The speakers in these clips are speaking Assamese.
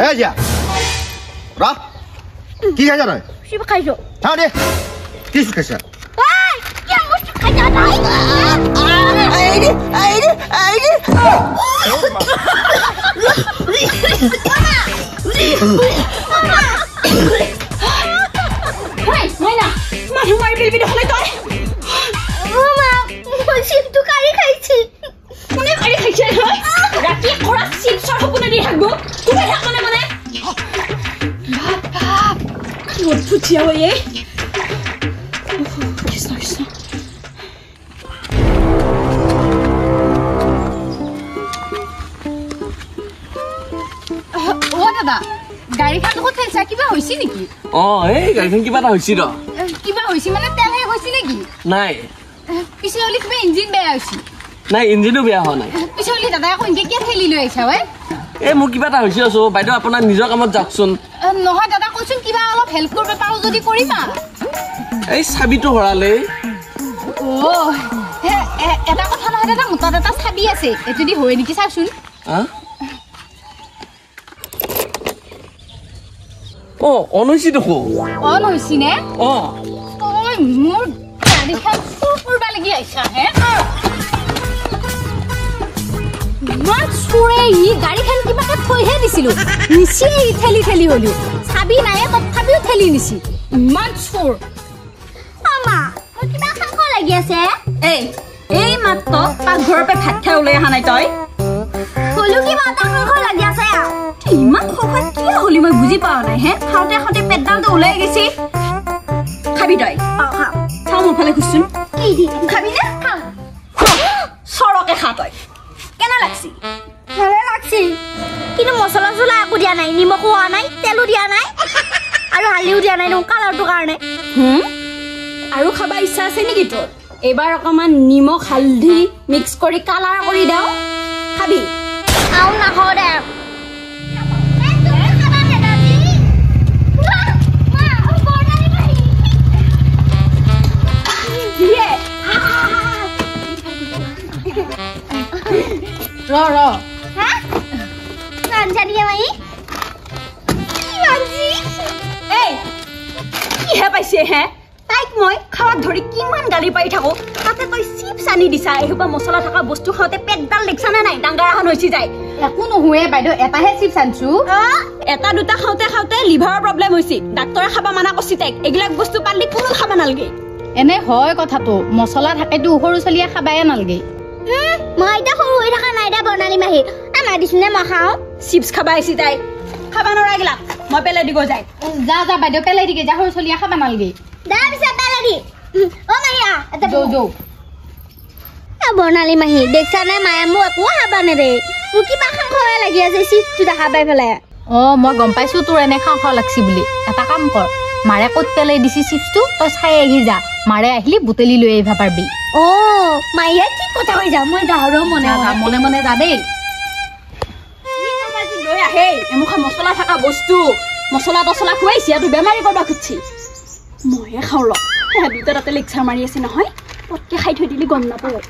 এই যা রা কি খাইছ না শিব খাইছো হ্যাঁ রে কি খাইছ কি আমু খাইছা না আইরে আইরে আইরে Hey, Moina, মানু মারি বেবি হলে তই মা মই শিবটো কাৰি খাইছি কোনে কাৰি খাইছে হয় ৰাতি কৰা চিপছৰ হকুনে দি থাকব তুমি থাকনে মানে বাপ কি উঠুছিয়া হয়ে ও দাদা গাড়ীখন ক'ত থৈছা কিবা হৈছে নেকি এই গাড়ীখন কিবা এটা হৈছে ৰ কিবা হৈছে মানে তেল শেষ হৈছে নেকি নাই পিছে হলি কিবা ইঞ্জিন বেয়া হৈছে নাই ইঞ্জিনো বেয়া হোৱা নাই পিছে হলি দাদা আকৌ ইনকে কিয় ঠেলি লৈ আহিছা ঐ এই মোৰ কিবা এটা হৈছে আছো বাইদেউ আপোনাৰ নিজৰ কামত যাওকচোন নহয় দাদা কৈছোন কিবা অলপ হেল্প কৰিব পাৰো যদি কৰিবা এই চাবিটো হৰালে এটা কথা নহয় দাদা মোৰ তাত এটা চাবি আছে এইটো দি হয় নেকি চাওচোন অন হৈছে দেখো অন হৈছে নে ঐ মোৰ গাড়ীখন চুৰ কৰিব লাগি আহিছা হে ইমান চুৰে ই গাড়ীখন কিবাকে থৈহে দিছিলো নিচি ঠেলি ঠেলি হলো চাবি নাই তথাপিও ঠেলি নিছি ইমান চুৰ আমা মই কিবা খাব লাগি আছে এই মাত্ৰ পাকঘৰৰ পৰা ভাত খাই ওলাই অহা নাই তই হলো কিবা এটা খাব লাগি আছে ইমান খোৱা কিয় হলি মই বুজি পাওঁ নাই হে খাওঁতে খাওঁতে পেটডালটো ওলাই গৈছে খাবি তই চাওঁ মোৰ ফালে খুচোন কি দি খাবি নে চৰকে খা তই কেনে লাগছি ভালে লাগছি কিন্তু মছলা চলা একো দিয়া নাই নিমখো হোৱা নাই তেলো দিয়া নাই আৰু হালধিও দিয়া নাই কালাৰটোৰ কাৰণে আৰু খাবা ইচ্ছা আছে নেকি তোৰ এবাৰ অকমান নিমখ হালধি মিক্স কৰি কালাৰ কৰি দাও খাবি আও নাখাও দে ৰ জানি মাই কিহে পাইছে হে তাইক মই খাৱাত ধৰি কিমান গালি পাই থাকো তাতে তই চিপছ আনি দিছা এহুবা মছলা থকা বস্তু খাওঁতে পেটডাল দেখছা নে নাই ডাঙৰ এখন হৈছে যায় একো নহয় বাইদেউ এটাহে চিপছ আনছো এটা দুটা খাওঁতে খাওঁতে লিভাৰৰ প্ৰব্লেম হৈছে ডাক্তৰে খাবা মানা কৰিছে তাইক এইবিলাক বস্তু পালি কোনো খাবা নালাগে এনে হয় কথাটো মছলা থাকেতো সৰু চলিয়ে খাবাই নালাগে মই এতিয়া সৰু হৈ থকা নাই দে বৰ্ণালী মাহী আমাৰ দিছনে মই খাওঁ চিপছ খাবা আহিছে তাই খাবা নৰাগিলা মই পেলাই দিব যায় যা বাইদেউ পেলাই দিকে যা সৰু চলিয়ে খাবা নালাগে দা পিছে পেলাই দি মাহীয়া এটা যৌ বৰ্ণালী মাহী দেখছা নাই মায়ে মোক একো খাবা নেৰে মোৰ কিবা খাওঁ লাগি আছে চিপছটো দেখা পাই পেলাই মই গম পাইছো তোৰ এনে খাওঁ লাগছি বুলি এটা কাম কৰ মাৰে ক'ত পেলাই দিছি চিপছটো তই চাই আহি যা মাৰে আহিলি বুটলি লৈ আহিবা পাৰবি মাইয়া ঠিক কথা কৈ যা মই গাহৰো মনে মনে যা দেই লৈ আহে এমুখা মছলা থকা বস্তু মছলা তছলা খুৱাইছি আৰু বেমাৰী কৰবা খুজিছি ময়ে খাওঁ ৰ সেয়া দুটা তাতে লেকচাৰ মাৰি আছে নহয় পটকে খাই থৈ দিলি গম নাপাওঁ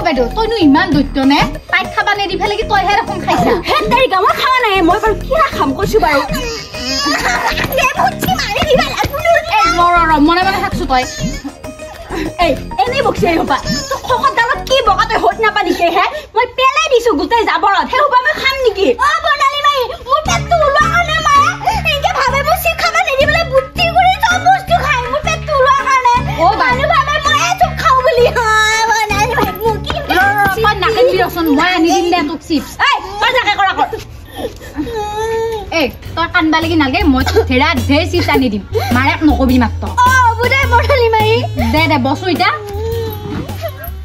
বাইদেউ তইনো ইমান দৈত্য নে তাইক খাবা নেদি ফেলে কি তইহে ৰকম খাইছা হে তাই গামা খাৱা নাই মই বাৰু কিৰা খাম কৈছো বাৰু মনে মনে থাকছো তই এই এনেই বকছি হ'বা তোক খখদালত কি বকা তই হত নাপালি হে মই পেলাই দিছো গোটেই জাবৰত হে হ'বা মই খাম নেকি অ বনালি মাই মোৰ পেটটো ওলোৱা কাৰণে মায়ে এনেকে ভাবে মই চিট খাবা নিদিবলৈ বুদ্ধি কৰি চব বস্তু খাই মোৰ পেটটো ওলোৱা কাৰণে অ মানুহ ভাবে মই চব খাওঁ বুলি বনালি মাই মোক কি মই নাকেবি ৰচোন মই আনি দিম দে তোক চিপছ এই তই যাকে কৰা কৰ এই তই কান্দবা লাগি নালাগে মই ধেৰা ধেৰ চিপছ আনি দিম মাৰেক নকবি মাত্ৰ অ বুদাই বনালি মাই দে বসো এতিয়া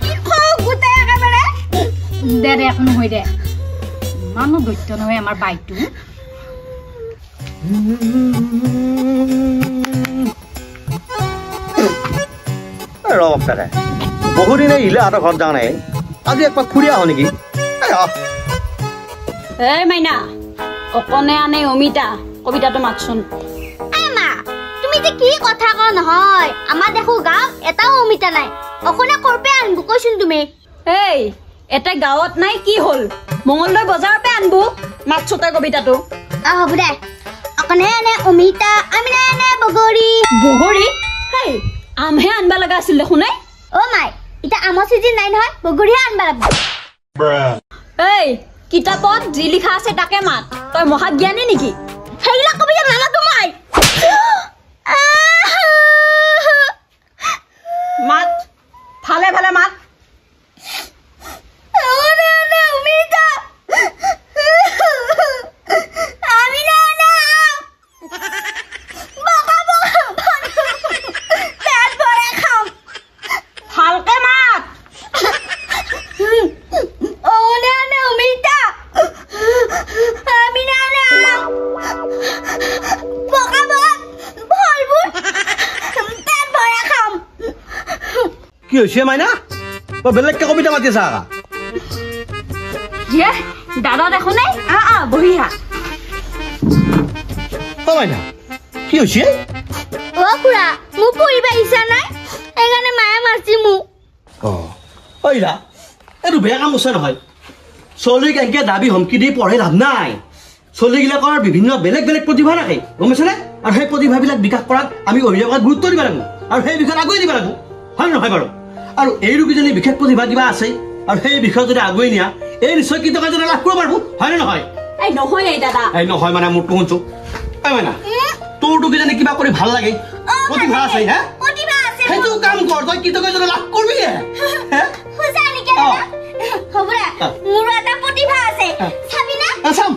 কি খাওঁ গোটেই একেবাৰে দে একো নহয় দে ইমানো দৈত্য নহয় আমাৰ বাইকটো ৰবাৰে বহুদিনে ইলে আটা ঘৰত যাওঁ নাই আজি একবাৰ ফুৰি আহো নেকি এই মাইনা অকনে আনে অমিতা কবিতাটো মাতচোন এই মা তুমি যে কি কথা কও নহয় আমাৰ দেখো গাঁও এটাও অমিতা নাই অকনে কৰপে আনবো কৈছোন তুমি এই এটা গাঁৱত নাই কি হল মঙ্গলদৈ বজাৰৰ পে আনবো মাতছো তই কবিতাটো হ'ব দে অকনে আনে অমিতা আমি আনে বগৰী বগৰী হেই আমহে আনবা লগা আছিল দেখোন নাই অ মাই এটা আমৰ চিজন নাই নহয় বগৰীহে আনবা লাগব এই কিতাপত যি লিখা আছে তাকে মাত তই মহাজ্ঞানী নেকি সেইলা কবিতা নামাতো মাই মাত ভালে ভালে মাত অনে আনে অমিতা আমি আনে বগা বগা পেট ভৰে খাম ভালকে মাত অনে আনে অমিতা আমি আনে বগা বগা ফলবোৰ পেট ভৰে খাম কি হৈছে মাইনা তই বেলেগকে কবিতা মাতি আছা ইয়ে দাদা দেখো নাই বহিয়া অ মাইনা কি হৈছে অ খুৰা মোক পঢ়িব ইচ্ছা নাই সেইকাৰণে মায়ে মাৰছি মোক ইৰা এইটো বেয়া কাম হৈছে নহয় ছোৱালীক এনেকে দাবী হুমকি দি পঢ়াই লাভ নাই ছোৱালীবিলাকৰ বিভিন্ন বেলেগ বেলেগ প্ৰতিভা থাকে গম পাইছেনে আৰু সেই প্ৰতিভাবিলাক বিকাশ কৰাত আমি অভিভাৱকক গুৰুত্ব দিব লাগিব আৰু সেই বিষয়ত আগুৱাই দিব লাগিব হয় নহয় বাৰু আৰু এই ৰোগীজনী বিশেষ প্ৰতিভা কিবা আছে আৰু সেই বিষয়ত যদি আগুৱাই নিয়া এই নিশ্চয় কৃতকাৰ্যতা লাভ কৰিব পাৰিব হয় নে নহয় এই নহয় এই দাদা এই নহয় মানে মোৰটো শুনছো এই মাইনা তোৰটো কিজানি কিবা কৰি ভাল লাগে প্ৰতিভা আছে হে প্ৰতিভা আছে সেইটো কাম কৰ তই কৃতকাৰ্যতা লাভ কৰিবি হে খুজা নেকি হ'ব দে মোৰ এটা প্ৰতিভা আছে চাবি না চাম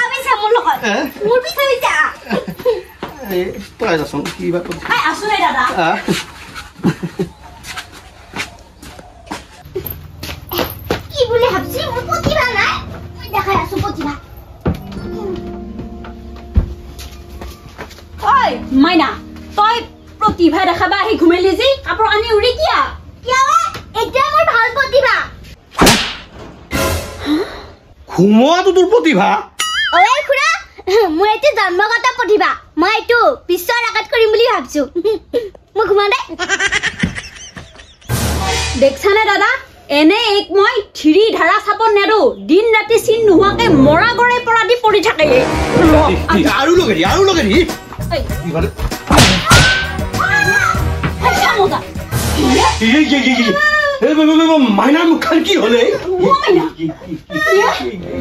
আমি চাম মোৰ লগত মোৰ পিছে যা তই যাচোন কিবা এই আছো নাই দাদা কি বুলি ভাবছি মোৰ প্ৰতিভা নাই মই দেখাই আছো প্ৰতিভা ঐ মাইনা তই প্ৰতিভা দেখাবা আহি ঘুমেলি যি কাপোৰ আনি উৰি কিয়া কিয় এতিয়া মোৰ ভাল প্ৰতিভা ঘুমোৱাটো তোৰ প্ৰতিভা ঐ খুৰা মোৰ এইটো জন্মগত প্ৰতিভা মই এইটো বিশ্বৰ আগত কৰিম বুলি ভাবছো মই ঘুমাও দে দেখছানে দাদা এনে এক মই থিৰি ধাৰা চাপত নেৰো দিন ৰাতি চিন নোহোৱাকে মৰা গৰে পৰা দি পৰি থাকে আৰু লগে দি মাইনাৰ মুখখন কি হলে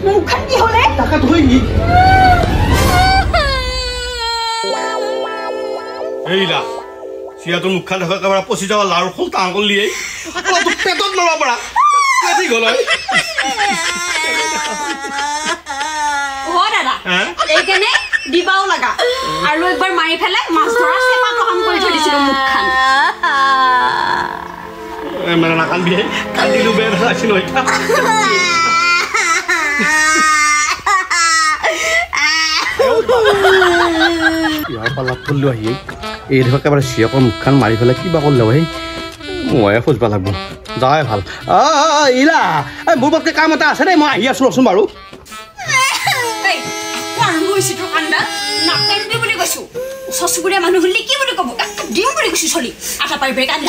মুখখন কি হলে তাকে ধৰি এইলা চিয়াটোৰ মুখখন দেখা একেবাৰে পচি যাবা লাৰু ফুল টান কৰিলিয়েই পেটত নৰা পৰা পেটি গ'ল দাদা এইকাৰণে দিবাও লাগা আৰু একবাৰ মাৰি পেলাই মাছ ধৰা চেপা প্ৰকাম কৰি থৈ দিছিলো মুখখন মানে নাকান্দিয়ে কান্দিলো বেয়া দেখা আছিল ইয়াৰ পালাত কৰিলো আহি এই ধৰক একেবাৰে চিয়কৰ মুখখন মাৰি পেলাই কিবা কৰিলে সেই ময়ে খোজবা লাগব যাই ভাল ইলা এই মোৰ বাপকে কাম এটা আছে দেই মই আহি আছো ৰচোন বাৰু ওচৰ চুবুৰীয়া মানুহ হলে কি বুলি কব দিম বুলি কৈছো চলি আটা পাৰি কান্দি